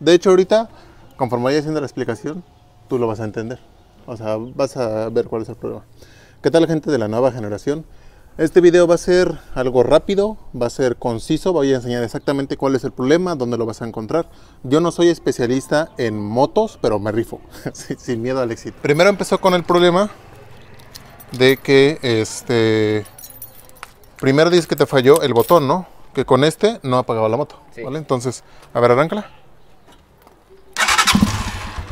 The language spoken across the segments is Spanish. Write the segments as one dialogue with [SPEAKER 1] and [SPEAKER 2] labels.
[SPEAKER 1] De hecho, ahorita, conforme vaya haciendo la explicación, tú lo vas a entender. O sea, vas a ver cuál es el problema. ¿Qué tal, gente de la nueva generación? Este video va a ser algo rápido, va a ser conciso, voy a enseñar exactamente cuál es el problema, dónde lo vas a encontrar. Yo no soy especialista en motos, pero me rifo, sin miedo al éxito. Primero empezó con el problema de que, primero dices que te falló el botón, ¿no? Que con este no apagaba la moto, sí. ¿Vale? Entonces, a ver, arráncala.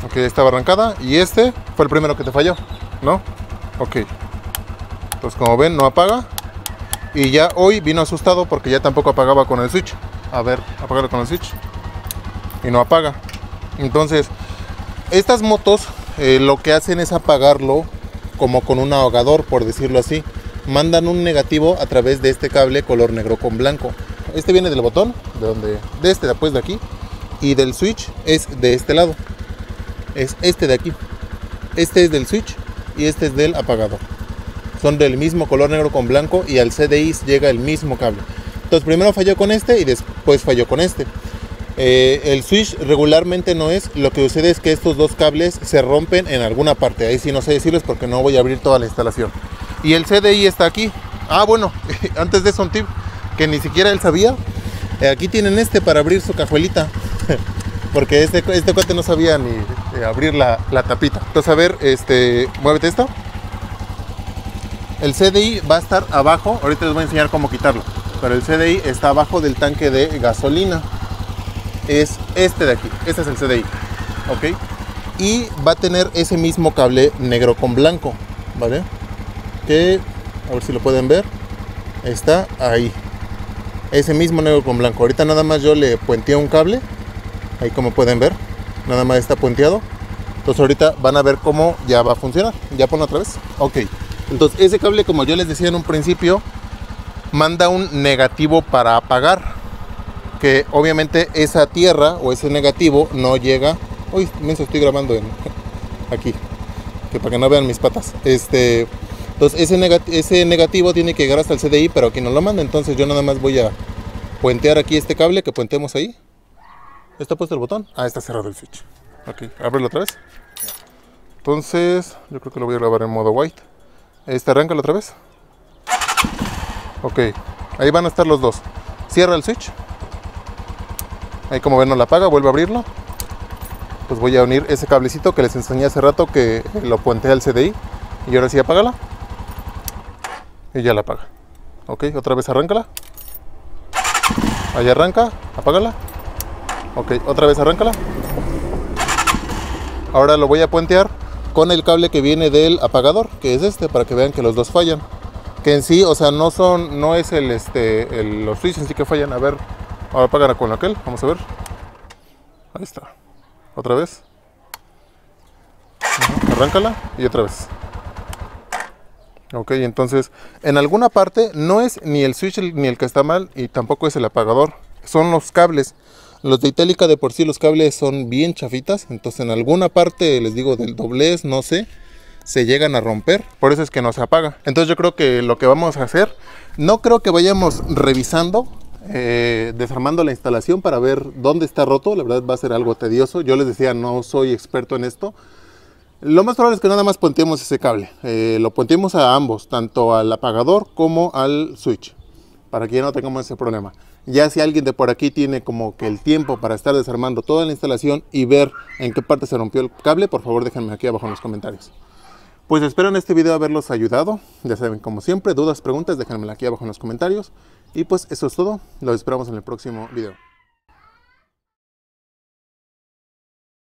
[SPEAKER 1] Ok, estaba arrancada y este fue el primero que te falló, ¿no? Ok. Entonces, como ven, no apaga. Y ya hoy vino asustado porque ya tampoco apagaba con el switch. A ver, apagarlo con el switch. Y no apaga. Entonces, estas motos lo que hacen es apagarlo como con un ahogador, por decirlo así. Mandan un negativo a través de este cable color negro con blanco. Este viene del botón, de este, pues de aquí. Y del switch es de este lado. Es este de aquí. Este es del switch y este es del apagador. Son del mismo color negro con blanco y al CDI llega el mismo cable. Entonces primero falló con este y después falló con este. El switch regularmente no es. Lo que sucede es que estos dos cables se rompen en alguna parte. Ahí sí no sé decirles porque no voy a abrir toda la instalación. Y el CDI está aquí. Ah, bueno, antes de eso un tip que ni siquiera él sabía. Aquí tienen para abrir su cajuelita. Porque este cuate no sabía ni abrir la tapita. Entonces a ver, muévete esto. El CDI va a estar abajo, ahorita les voy a enseñar cómo quitarlo, pero el CDI está abajo del tanque de gasolina. Es este de aquí, este es el CDI, ¿ok? Y va a tener ese mismo cable negro con blanco, ¿vale? Que, a ver si lo pueden ver, está ahí. Ese mismo negro con blanco. Ahorita nada más yo le puenteé un cable, ahí como pueden ver, nada más está puenteado. Entonces ahorita van a ver cómo ya va a funcionar. Ya ponlo otra vez, ok. Entonces ese cable, como yo les decía en un principio, manda un negativo para apagar, que obviamente esa tierra o ese negativo no llega. Uy, me estoy grabando aquí, que para que no vean mis patas. Entonces ese negativo tiene que llegar hasta el CDI, pero aquí no lo manda. Entonces yo nada más voy a puentear aquí este cable, que puentemos ahí. ¿Está puesto el botón? Ah, está cerrado el switch. Ok, ábrelo otra vez. Entonces yo creo que lo voy a grabar en modo white. Arráncalo otra vez. Ok, ahí van a estar los dos. Cierra el switch. Ahí como ven no la apaga, vuelve a abrirlo. Pues voy a unir ese cablecito que les enseñé hace rato, que lo puenteé al CDI. Y ahora sí apágala. Y ya la apaga. Ok, otra vez arráncala. Ahí arranca, apágala. Ok, otra vez arráncala. Ahora lo voy a puentear con el cable que viene del apagador, que es para que vean que los dos fallan. Que en sí, o sea, no es los switches en sí que fallan. A ver, ahora apagan con aquel, vamos a ver. Ahí está. Otra vez. Arráncala y otra vez. Ok, entonces, en alguna parte no es ni el switch ni el que está mal y tampoco es el apagador. Son los cables. Los de Itálica de por sí los cables son bien chafitas, entonces en alguna parte, les digo, del doblez, no sé, se llegan a romper, por eso es que no se apaga. Entonces yo creo que lo que vamos a hacer, no creo que vayamos revisando, desarmando la instalación para ver dónde está roto. La verdad va a ser algo tedioso. Yo les decía, no soy experto en esto. Lo más probable es que nada más puenteemos ese cable, lo puenteemos a ambos, tanto al apagador como al switch, para que ya no tengamos ese problema. Ya si alguien de por aquí tiene como que el tiempo para estar desarmando toda la instalación y ver en qué parte se rompió el cable, por favor déjenme aquí abajo en los comentarios. Pues espero en este video haberlos ayudado. Ya saben, como siempre, dudas, preguntas, déjenmela aquí abajo en los comentarios. Y pues eso es todo. Los esperamos en el próximo video.